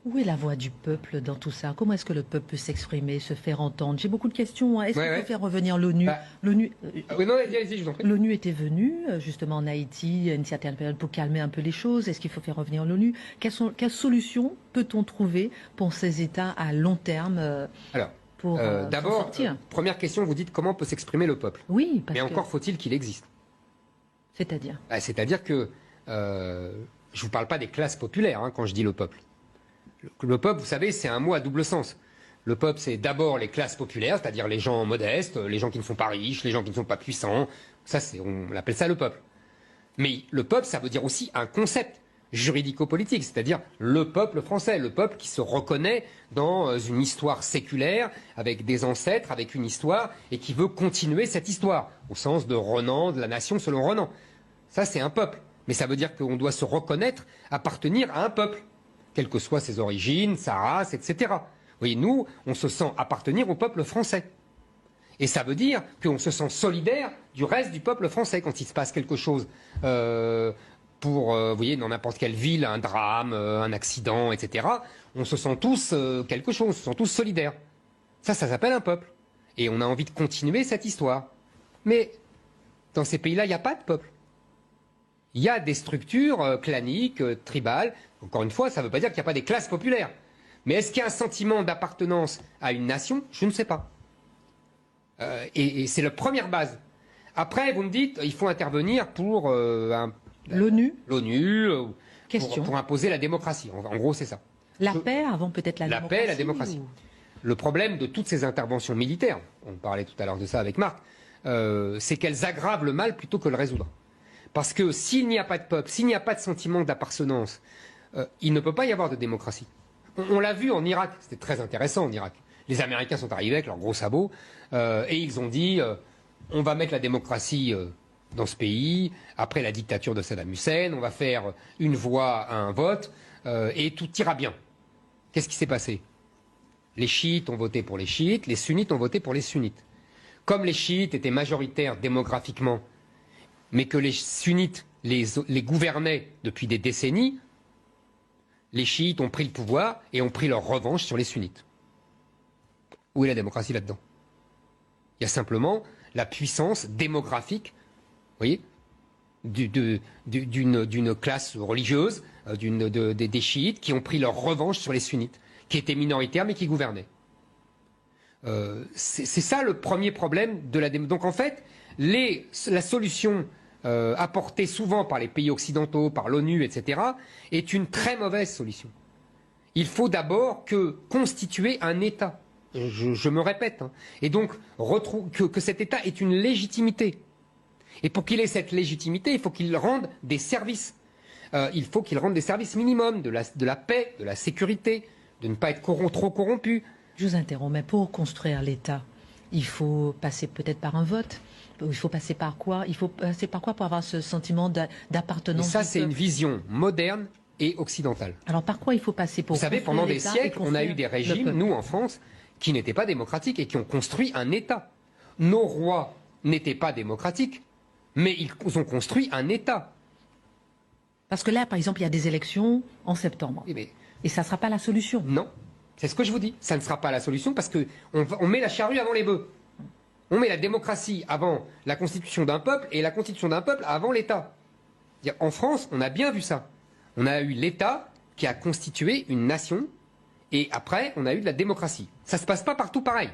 Où est la voix du peuple dans tout ça? Comment est-ce que le peuple peut s'exprimer, se faire entendre? J'ai beaucoup de questions, hein. Est-ce qu'il faut faire revenir l'ONU? Oui, non, allez-y, je vous en prie. L'ONU était venue justement en Haïti à une certaine période pour calmer un peu les choses. Est-ce qu'il faut faire revenir l'ONU? Quelles solutions peut-on trouver pour ces États à long terme pour d'abord, sortir? Première question, vous dites comment peut s'exprimer le peuple? Oui, mais encore faut-il qu'il existe. C'est-à-dire? C'est-à-dire que je ne vous parle pas des classes populaires quand je dis le peuple. Le peuple, vous savez, c'est un mot à double sens. Le peuple, c'est d'abord les classes populaires, c'est-à-dire les gens modestes, les gens qui ne sont pas riches, les gens qui ne sont pas puissants. Ça, on appelle ça le peuple. Mais le peuple, ça veut dire aussi un concept juridico-politique, c'est-à-dire le peuple français, le peuple qui se reconnaît dans une histoire séculaire, avec des ancêtres, avec une histoire, et qui veut continuer cette histoire, au sens de Renan, de la nation selon Renan. Ça, c'est un peuple. Mais ça veut dire qu'on doit se reconnaître, appartenir à un peuple, quelles que soient ses origines, sa race, etc. Vous voyez, nous, on se sent appartenir au peuple français. Et ça veut dire qu'on se sent solidaire du reste du peuple français quand il se passe quelque chose. Vous voyez, dans n'importe quelle ville, un drame, un accident, etc. On se sent tous quelque chose, on se sent tous solidaires. Ça s'appelle un peuple. Et on a envie de continuer cette histoire. Mais dans ces pays-là, il n'y a pas de peuple. Il y a des structures claniques, tribales. Encore une fois, ça ne veut pas dire qu'il n'y a pas des classes populaires. Mais est-ce qu'il y a un sentiment d'appartenance à une nation? Je ne sais pas. Et c'est la première base. Après, vous me dites, il faut intervenir pour l'ONU. L'ONU, pour imposer la démocratie. En gros, c'est ça. La paix avant peut-être la démocratie. La paix et la démocratie. Le problème de toutes ces interventions militaires, on parlait tout à l'heure de ça avec Marc, c'est qu'elles aggravent le mal plutôt que le résoudre. Parce que s'il n'y a pas de peuple, s'il n'y a pas de sentiment d'appartenance, il ne peut pas y avoir de démocratie. On l'a vu en Irak, c'était très intéressant en Irak. Les Américains sont arrivés avec leurs gros sabots et ils ont dit on va mettre la démocratie dans ce pays, après la dictature de Saddam Hussein, on va faire une voix à un vote et tout ira bien. Qu'est-ce qui s'est passé? Les chiites ont voté pour les chiites, les sunnites ont voté pour les sunnites. Comme les chiites étaient majoritaires démographiquement, mais que les sunnites les gouvernaient depuis des décennies, les chiites ont pris le pouvoir et ont pris leur revanche sur les sunnites. Où est la démocratie là-dedans? Il y a simplement la puissance démographique, vous voyez, d'une classe religieuse, des chiites, qui ont pris leur revanche sur les sunnites, qui étaient minoritaires mais qui gouvernaient. C'est ça le premier problème de la démocratie. Donc en fait, la solution apportée souvent par les pays occidentaux, par l'ONU, etc., est une très mauvaise solution. Il faut d'abord constituer un État. Je me répète. Et donc, que cet État ait une légitimité. Et pour qu'il ait cette légitimité, il faut qu'il rende des services. Il faut qu'il rende des services minimums, de la paix, de la sécurité, de ne pas être trop corrompu. Je vous interromps, mais pour construire l'État, il faut passer peut-être par un vote. Il faut passer par quoi? Il faut passer par quoi pour avoir ce sentiment d'appartenance? Et ça, c'est une vision moderne et occidentale. Alors par quoi il faut passer pour... Vous savez, pendant des siècles, on a eu des régimes, nous en France, qui n'étaient pas démocratiques et qui ont construit un État. Nos rois n'étaient pas démocratiques, mais ils ont construit un État. Parce que là, par exemple, il y a des élections en septembre. Et ça ne sera pas la solution. Non, c'est ce que je vous dis. Ça ne sera pas la solution parce qu'on met la charrue avant les bœufs. On met la démocratie avant la constitution d'un peuple et la constitution d'un peuple avant l'État. En France, on a bien vu ça. On a eu l'État qui a constitué une nation et après, on a eu de la démocratie. Ça ne se passe pas partout pareil.